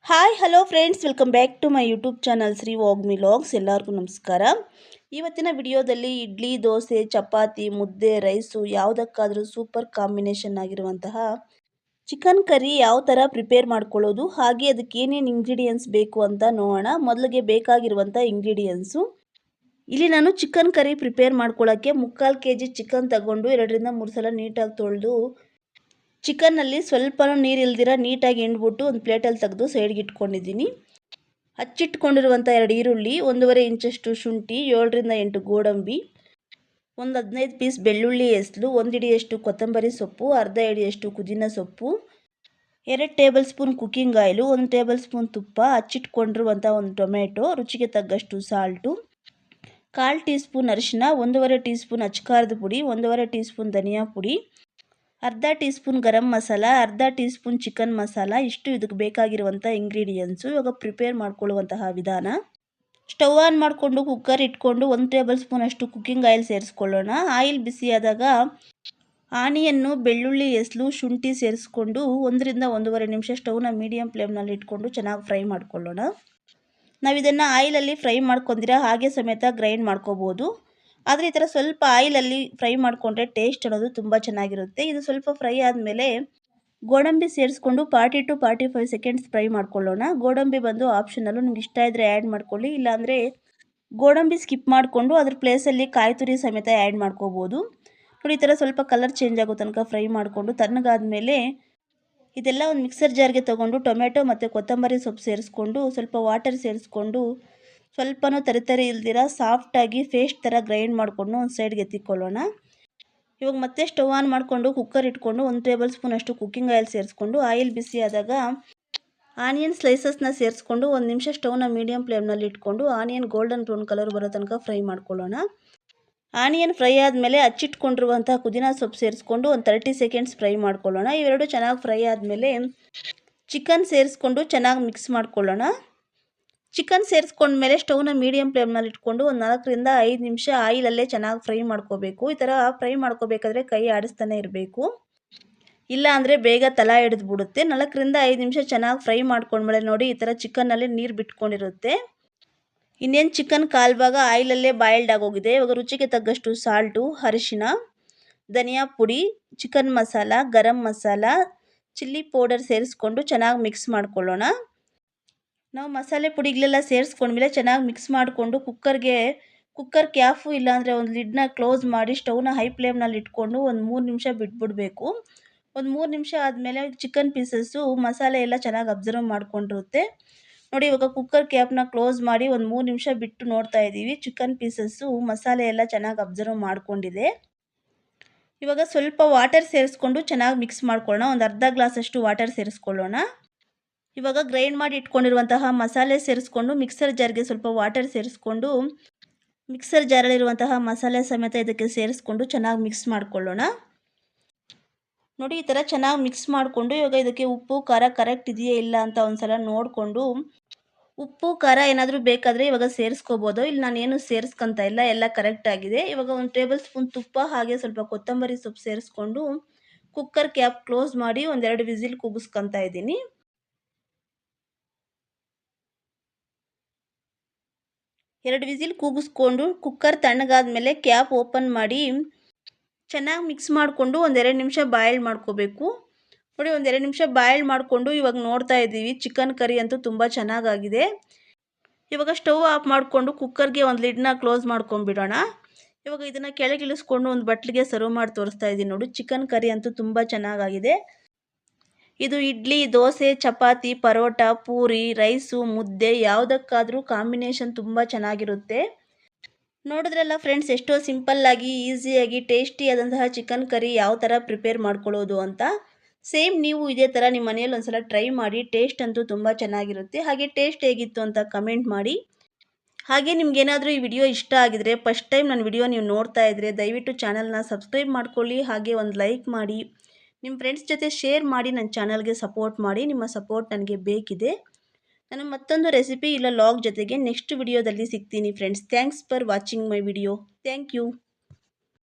Hi hello friends, welcome back to my YouTube channel Shri Vagmi logs. ಎಲ್ಲರಿಗೂ ನಮಸ್ಕಾರ. ಇವತ್ತಿನ ವಿಡಿಯೋದಲ್ಲಿ ಇಡ್ಲಿ, ದೋಸೆ, ಚಪಾತಿ, ಮುದ್ದೆ, ರೈಸು ಯಾವುದಕ್ಕಾದರೂ ಸೂಪರ್ ಕಾಂಬಿನೇಷನ್ ಆಗಿರುವಂತಹ ಚಿಕನ್ ಕರಿ ಯಾವ ಥರ ಪ್ರಿಪೇರ್ ಮಾಡ್ಕೊಳ್ಳೋದು, ಹಾಗೆ ಅದಕ್ಕೆ ಏನೇನು ಇಂಗ್ರೀಡಿಯೆಂಟ್ಸ್ ಬೇಕು ಅಂತ ನೋಡೋಣ. ಮೊದಲಿಗೆ ಬೇಕಾಗಿರುವಂಥ ಇಂಗ್ರೀಡಿಯೆಂಟ್ಸು, ಇಲ್ಲಿ ನಾನು ಚಿಕನ್ ಕರಿ ಪ್ರಿಪೇರ್ ಮಾಡ್ಕೊಳ್ಳೋಕ್ಕೆ 3/4 kg ಚಿಕನ್ ತಗೊಂಡು 2ರಿಂದ 3 ಸಲ ನೀಟಾಗಿ ತೊಳೆದು ಚಿಕನ್ನಲ್ಲಿ ಸ್ವಲ್ಪ ನೀರು ಇಲ್ದಿರ ನೀಟಾಗಿ ಎಂಡ್ಬಿಟ್ಟು ಒಂದು ಪ್ಲೇಟಲ್ಲಿ ತೆಗೆದು ಸೈಡ್ಗೆ ಇಟ್ಕೊಂಡಿದ್ದೀನಿ. ಹಚ್ಚಿಟ್ಕೊಂಡಿರುವಂಥ 2 ಈರುಳ್ಳಿ, 1.5 ಇಂಚಷ್ಟು ಶುಂಠಿ, 7ರಿಂದ 8 ಗೋಡಂಬಿ, ಒಂದು 15 ಪೀಸ್ ಬೆಳ್ಳುಳ್ಳಿ ಎಸ್ಲು, 1 ಹಿಡಿಯಷ್ಟು ಕೊತ್ತಂಬರಿ ಸೊಪ್ಪು, ಅರ್ಧ ಹಿಡಿಯಷ್ಟು ಪುದೀನ ಸೊಪ್ಪು, 2 table spoon cooking oil, 1 table spoon ತುಪ್ಪ, ಹಚ್ಚಿಟ್ಕೊಂಡಿರುವಂಥ ಒಂದು ಟೊಮೆಟೊ, ರುಚಿಗೆ ತగ్గಷ್ಟು ಸಾಲ್ಟು, 1/4 ಟೀ ಸ್ಪೂನ್ ಅರಿಶಿನ, 1.5 ಟೀ ಸ್ಪೂನ್ ಅಚ್ಚಕಾರದ ಪುಡಿ, 1.5 ಟೀ ಸ್ಪೂನ್ ಧನಿಯಾ ಪುಡಿ, ಅರ್ಧ ಟೀ ಸ್ಪೂನ್ ಗರಂ ಮಸಾಲ, ಅರ್ಧ ಟೀ ಸ್ಪೂನ್ ಚಿಕನ್ ಮಸಾಲ. ಇಷ್ಟು ಇದಕ್ಕೆ ಬೇಕಾಗಿರುವಂಥ ಇಂಗ್ರೀಡಿಯೆಂಟ್ಸು. ಇವಾಗ ಪ್ರಿಪೇರ್ ಮಾಡ್ಕೊಳ್ಳುವಂತಹ ವಿಧಾನ, ಸ್ಟವ್ ಆನ್ ಮಾಡಿಕೊಂಡು ಕುಕ್ಕರ್ ಇಟ್ಕೊಂಡು 1 ಟೇಬಲ್ ಸ್ಪೂನ್ ಅಷ್ಟು ಕುಕ್ಕಿಂಗ್ ಆಯಿಲ್ ಸೇರಿಸ್ಕೊಳ್ಳೋಣ. ಆಯಿಲ್ ಬಿಸಿಯಾದಾಗ ಆನಿಯನ್ನು, ಬೆಳ್ಳುಳ್ಳಿ ಎಸ್ಲು, ಶುಂಠಿ ಸೇರಿಸ್ಕೊಂಡು 1ರಿಂದ 1.5 ನಿಮಿಷ ಸ್ಟವ್ನ ಮೀಡಿಯಂ ಫ್ಲೇಮ್ನಲ್ಲಿ ಇಟ್ಕೊಂಡು ಚೆನ್ನಾಗಿ ಫ್ರೈ ಮಾಡ್ಕೊಳ್ಳೋಣ. ನಾವು ಇದನ್ನು ಆಯಿಲಲ್ಲಿ ಫ್ರೈ ಮಾಡ್ಕೊಂಡಿರ ಹಾಗೆ ಸಮೇತ ಗ್ರೈಂಡ್ ಮಾಡ್ಕೋಬೋದು. ಆದರೆ ಈ ಥರ ಸ್ವಲ್ಪ ಆಯಿಲಲ್ಲಿ ಫ್ರೈ ಮಾಡಿಕೊಂಡ್ರೆ ಟೇಸ್ಟ್ ಅನ್ನೋದು ತುಂಬ ಚೆನ್ನಾಗಿರುತ್ತೆ. ಇದು ಸ್ವಲ್ಪ ಫ್ರೈ ಆದಮೇಲೆ ಗೋಡಂಬಿ ಸೇರಿಸ್ಕೊಂಡು 40 to 45 ಸೆಕೆಂಡ್ಸ್ ಫ್ರೈ ಮಾಡ್ಕೊಳ್ಳೋಣ. ಗೋಡಂಬಿ ಬಂದು ಆಪ್ಷನಲ್ಲು, ನಿಮ್ಗೆ ಇಷ್ಟ ಇದ್ದರೆ ಆ್ಯಡ್ ಮಾಡ್ಕೊಳ್ಳಿ, ಇಲ್ಲಾಂದರೆ ಗೋಡಂಬಿ ಸ್ಕಿಪ್ ಮಾಡಿಕೊಂಡು ಅದ್ರ ಪ್ಲೇಸಲ್ಲಿ ಕಾಯಿ ತುರಿ ಸಮೇತ ಆ್ಯಡ್ ಮಾಡ್ಕೋಬೋದು. ನೋಡಿ, ಈ ಥರ ಸ್ವಲ್ಪ ಕಲರ್ ಚೇಂಜ್ ಆಗೋ ತನಕ ಫ್ರೈ ಮಾಡಿಕೊಂಡು ತಣ್ಣಗಾದ್ಮೇಲೆ ಇದೆಲ್ಲ ಒಂದು ಮಿಕ್ಸರ್ ಜಾರ್ಗೆ ತೊಗೊಂಡು ಟೊಮೆಟೊ ಮತ್ತು ಕೊತ್ತಂಬರಿ ಸೊಪ್ಪು ಸೇರಿಸ್ಕೊಂಡು ಸ್ವಲ್ಪ ವಾಟರ್ ಸೇರಿಸ್ಕೊಂಡು ಸ್ವಲ್ಪನೂ ತರಿ ಇಲ್ದಿರ ಸಾಫ್ಟಾಗಿ ಪೇಸ್ಟ್ ಥರ ಗ್ರೈಂಡ್ ಮಾಡಿಕೊಂಡು ಒಂದು ಸೈಡ್ಗೆ ಎತ್ತಿಕೊಳ್ಳೋಣ. ಇವಾಗ ಮತ್ತೆ ಸ್ಟವ್ ಆನ್ ಮಾಡಿಕೊಂಡು ಕುಕ್ಕರ್ ಇಟ್ಕೊಂಡು 1 ಟೇಬಲ್ ಸ್ಪೂನ್ ಅಷ್ಟು ಕುಕ್ಕಿಂಗ್ ಆಯಿಲ್ ಸೇರಿಸ್ಕೊಂಡು ಆಯಿಲ್ ಬಿಸಿ ಆದಾಗ ಆನಿಯನ್ ಸ್ಲೈಸಸ್ನ ಸೇರಿಸ್ಕೊಂಡು 1 ನಿಮಿಷ ಸ್ಟವ್ನ ಮೀಡಿಯಂ ಫ್ಲೇಮ್ನಲ್ಲಿ ಇಟ್ಕೊಂಡು ಆನಿಯನ್ ಗೋಲ್ಡನ್ ಬ್ರೌನ್ ಕಲರ್ ಬರೋ ತನಕ ಫ್ರೈ ಮಾಡ್ಕೊಳ್ಳೋಣ. ಆನಿಯನ್ ಫ್ರೈ ಆದಮೇಲೆ ಹಚ್ಚಿಟ್ಕೊಂಡಿರುವಂಥ ಪುದೀನ ಸೊಪ್ಪು ಸೇರಿಸ್ಕೊಂಡು ಒಂದು 30 ಸೆಕೆಂಡ್ಸ್ ಫ್ರೈ ಮಾಡ್ಕೊಳ್ಳೋಣ. ಇವೆರಡು ಚೆನ್ನಾಗಿ ಫ್ರೈ ಆದಮೇಲೆ ಚಿಕನ್ ಸೇರಿಸ್ಕೊಂಡು ಚೆನ್ನಾಗಿ ಮಿಕ್ಸ್ ಮಾಡ್ಕೊಳ್ಳೋಣ. ಚಿಕನ್ ಸೇರಿಸ್ಕೊಂಡ್ಮೇಲೆ ಸ್ಟವ್ನ ಮೀಡಿಯಂ ಫ್ಲೇಮ್ನಲ್ಲಿ ಇಟ್ಕೊಂಡು ಒಂದು 4ರಿಂದ 5 ನಿಮಿಷ ಆಯಿಲಲ್ಲೇ ಚೆನ್ನಾಗಿ ಫ್ರೈ ಮಾಡ್ಕೋಬೇಕು. ಈ ಥರ ಫ್ರೈ ಮಾಡ್ಕೋಬೇಕಾದ್ರೆ ಕೈ ಆಡಿಸ್ತಾನೆ ಇರಬೇಕು, ಇಲ್ಲ ಅಂದರೆ ಬೇಗ ತಳ ಹಿಡಿದ್ಬಿಡುತ್ತೆ. 4ರಿಂದ 5 ನಿಮಿಷ ಚೆನ್ನಾಗಿ ಫ್ರೈ ಮಾಡ್ಕೊಂಡ್ಮೇಲೆ ನೋಡಿ, ಈ ಥರ ಚಿಕನ್ನಲ್ಲಿ ನೀರು ಬಿಟ್ಕೊಂಡಿರುತ್ತೆ. ಇನ್ನೇನು ಚಿಕನ್ ಕಾಲು ಭಾಗ ಆಯಿಲಲ್ಲೇ ಬಾಯ್ಲ್ಡ್ ಆಗೋಗಿದೆ. ಇವಾಗ ರುಚಿಗೆ ತగ్గಷ್ಟು ಸಾಲ್ಟು, ಅರಿಶಿನ, ಧನಿಯಾ ಪುಡಿ, chicken masala, garam masala, chilli powder ಸೇರಿಸ್ಕೊಂಡು ಚೆನ್ನಾಗಿ ಮಿಕ್ಸ್ ಮಾಡ್ಕೊಳ್ಳೋಣ. ನಾವು ಮಸಾಲೆ ಪುಡಿಗಳೆಲ್ಲ ಸೇರಿಸ್ಕೊಂಡ್ಮೇಲೆ ಚೆನ್ನಾಗಿ ಮಿಕ್ಸ್ ಮಾಡಿಕೊಂಡು ಕುಕ್ಕರ್ ಕ್ಯಾಫು ಇಲ್ಲಾಂದರೆ ಒಂದು ಲಿಡ್ನ ಕ್ಲೋಸ್ ಮಾಡಿ ಸ್ಟವ್ನ ಹೈ ಫ್ಲೇಮ್ನಲ್ಲಿ ಇಟ್ಕೊಂಡು ಒಂದು 3 ನಿಮಿಷ ಬಿಟ್ಬಿಡಬೇಕು. ಒಂದು 3 ನಿಮಿಷ ಆದಮೇಲೆ ಚಿಕನ್ ಪೀಸಸ್ಸು ಮಸಾಲೆ ಎಲ್ಲ ಚೆನ್ನಾಗಿ ಅಬ್ಸರ್ವ್ ಮಾಡ್ಕೊಂಡಿರುತ್ತೆ. ನೋಡಿ, ಇವಾಗ ಕುಕ್ಕರ್ ಕ್ಯಾಪ್ನ ಕ್ಲೋಸ್ ಮಾಡಿ ಒಂದು 3 ನಿಮಿಷ ಬಿಟ್ಟು ನೋಡ್ತಾ ಇದ್ದೀವಿ. ಚಿಕನ್ ಪೀಸಸ್ಸು ಮಸಾಲೆ ಎಲ್ಲ ಚೆನ್ನಾಗಿ ಅಬ್ಸರ್ವ್ ಮಾಡ್ಕೊಂಡಿದೆ. ಇವಾಗ ಸ್ವಲ್ಪ ವಾಟರ್ ಸೇರಿಸ್ಕೊಂಡು ಚೆನ್ನಾಗಿ ಮಿಕ್ಸ್ ಮಾಡ್ಕೊಳ್ಳೋಣ. ಒಂದು ಅರ್ಧ ಗ್ಲಾಸಷ್ಟು ವಾಟರ್ ಸೇರಿಸ್ಕೊಳ್ಳೋಣ. ಇವಾಗ ಗ್ರೈಂಡ್ ಮಾಡಿ ಇಟ್ಕೊಂಡಿರುವಂತಹ ಮಸಾಲೆ ಸೇರಿಸ್ಕೊಂಡು ಮಿಕ್ಸರ್ ಜಾರ್ಗೆ ಸ್ವಲ್ಪ ವಾಟರ್ ಸೇರಿಸ್ಕೊಂಡು ಮಿಕ್ಸರ್ ಜಾರಲ್ಲಿರುವಂತಹ ಮಸಾಲೆ ಸಮೇತ ಇದಕ್ಕೆ ಸೇರಿಸ್ಕೊಂಡು ಚೆನ್ನಾಗಿ ಮಿಕ್ಸ್ ಮಾಡ್ಕೊಳ್ಳೋಣ. ನೋಡಿ, ಈ ಥರ ಚೆನ್ನಾಗಿ ಮಿಕ್ಸ್ ಮಾಡಿಕೊಂಡು ಇವಾಗ ಇದಕ್ಕೆ ಉಪ್ಪು ಖಾರ ಕರೆಕ್ಟ್ ಇದೆಯೇ ಇಲ್ಲ ಅಂತ ಒಂದು ಸಲ ನೋಡಿಕೊಂಡು ಉಪ್ಪು ಖಾರ ಏನಾದರೂ ಬೇಕಾದರೆ ಇವಾಗ ಸೇರಿಸ್ಕೋಬೋದು. ಇಲ್ಲಿ ನಾನೇನು ಸೇರಿಸ್ಕೊತ ಇಲ್ಲ, ಎಲ್ಲ ಕರೆಕ್ಟ್ ಆಗಿದೆ. ಇವಾಗ 1 ಟೇಬಲ್ ಸ್ಪೂನ್ ತುಪ್ಪ ಹಾಗೆ ಸ್ವಲ್ಪ ಕೊತ್ತಂಬರಿ ಸೊಪ್ಪು ಸೇರಿಸ್ಕೊಂಡು ಕುಕ್ಕರ್ ಕ್ಯಾಪ್ ಕ್ಲೋಸ್ ಮಾಡಿ ಒಂದು 2 ವಿಸಿಲ್ ಕೂಗಿಸ್ಕೊತಾ ಇದ್ದೀನಿ. 2 ವಿಸಿಲ್ ಕೂಗಿಸ್ಕೊಂಡು ಕುಕ್ಕರ್ ತಣ್ಣಗಾದ್ಮೇಲೆ ಕ್ಯಾಪ್ ಓಪನ್ ಮಾಡಿ ಚೆನ್ನಾಗಿ ಮಿಕ್ಸ್ ಮಾಡಿಕೊಂಡು ಒಂದು 2 ನಿಮಿಷ ಬಾಯ್ಲ್ ಮಾಡ್ಕೋಬೇಕು. ನೋಡಿ, ಒಂದು 2 ನಿಮಿಷ ಬಾಯ್ಲ್ ಮಾಡಿಕೊಂಡು ಇವಾಗ ನೋಡ್ತಾ ಇದ್ದೀವಿ, ಚಿಕನ್ ಕರಿ ಅಂತೂ ತುಂಬ ಚೆನ್ನಾಗಾಗಿದೆ. ಇವಾಗ ಸ್ಟವ್ ಆಫ್ ಮಾಡಿಕೊಂಡು ಕುಕ್ಕರ್ಗೆ ಒಂದು ಲಿಡ್ನ ಕ್ಲೋಸ್ ಮಾಡ್ಕೊಂಡ್ಬಿಡೋಣ. ಇವಾಗ ಇದನ್ನು ಕೆಳಗಿಳಿಸ್ಕೊಂಡು ಒಂದು ಬಟ್ಲಿಗೆ ಸರ್ವ್ ಮಾಡಿ ತೋರಿಸ್ತಾ ಇದ್ದೀನಿ. ನೋಡಿ, ಚಿಕನ್ ಕರಿ ಅಂತೂ ತುಂಬ ಚೆನ್ನಾಗಾಗಿದೆ. ಇದು ಇಡ್ಲಿ, ದೋಸೆ, ಚಪಾತಿ, ಪರೋಟ, ಪೂರಿ, ರೈಸು, ಮುದ್ದೆ ಯಾವುದಕ್ಕಾದರೂ ಕಾಂಬಿನೇಷನ್ ತುಂಬ ಚೆನ್ನಾಗಿರುತ್ತೆ. ನೋಡಿದ್ರಲ್ಲ ಫ್ರೆಂಡ್ಸ್, ಎಷ್ಟೋ ಸಿಂಪಲ್ಲಾಗಿ ಈಸಿಯಾಗಿ ಟೇಸ್ಟಿಯಾದಂತಹ ಚಿಕನ್ ಕರಿ ಯಾವ ಥರ ಪ್ರಿಪೇರ್ ಮಾಡ್ಕೊಳ್ಳೋದು ಅಂತ. ಸೇಮ್ ನೀವು ಇದೇ ಥರ ನಿಮ್ಮ ಮನೆಯಲ್ಲಿ ಒಂದ್ಸಲ ಟ್ರೈ ಮಾಡಿ. ಟೇಸ್ಟ್ ಅಂತೂ ತುಂಬ ಚೆನ್ನಾಗಿರುತ್ತೆ. ಹಾಗೆ ಟೇಸ್ಟ್ ಹೇಗಿತ್ತು ಅಂತ ಕಮೆಂಟ್ ಮಾಡಿ. ಹಾಗೆ ನಿಮ್ಗೇನಾದರೂ ಈ ವಿಡಿಯೋ ಇಷ್ಟ ಆಗಿದರೆ, ಫಸ್ಟ್ ಟೈಮ್ ನನ್ನ ವಿಡಿಯೋ ನೀವು ನೋಡ್ತಾ ಇದ್ದರೆ ದಯವಿಟ್ಟು ಚಾನಲ್ನ ಸಬ್ಸ್ಕ್ರೈಬ್ ಮಾಡ್ಕೊಳ್ಳಿ. ಹಾಗೆ ಒಂದು ಲೈಕ್ ಮಾಡಿ, ನಿಮ್ಮ ಫ್ರೆಂಡ್ಸ್ ಜೊತೆ ಶೇರ್ ಮಾಡಿ, ನನ್ನ ಚಾನಲ್ಗೆ ಸಪೋರ್ಟ್ ಮಾಡಿ. ನಿಮ್ಮ ಸಪೋರ್ಟ್ ನನಗೆ ಬೇಕಿದೆ. ನಾನು ಮತ್ತೊಂದು ರೆಸಿಪಿ ಇಲ್ಲ ಲಾಗ್ ಜೊತೆಗೆ ನೆಕ್ಸ್ಟ್ ವಿಡಿಯೋದಲ್ಲಿ ಸಿಗ್ತೀನಿ friends. Thanks for watching my video. Thank you.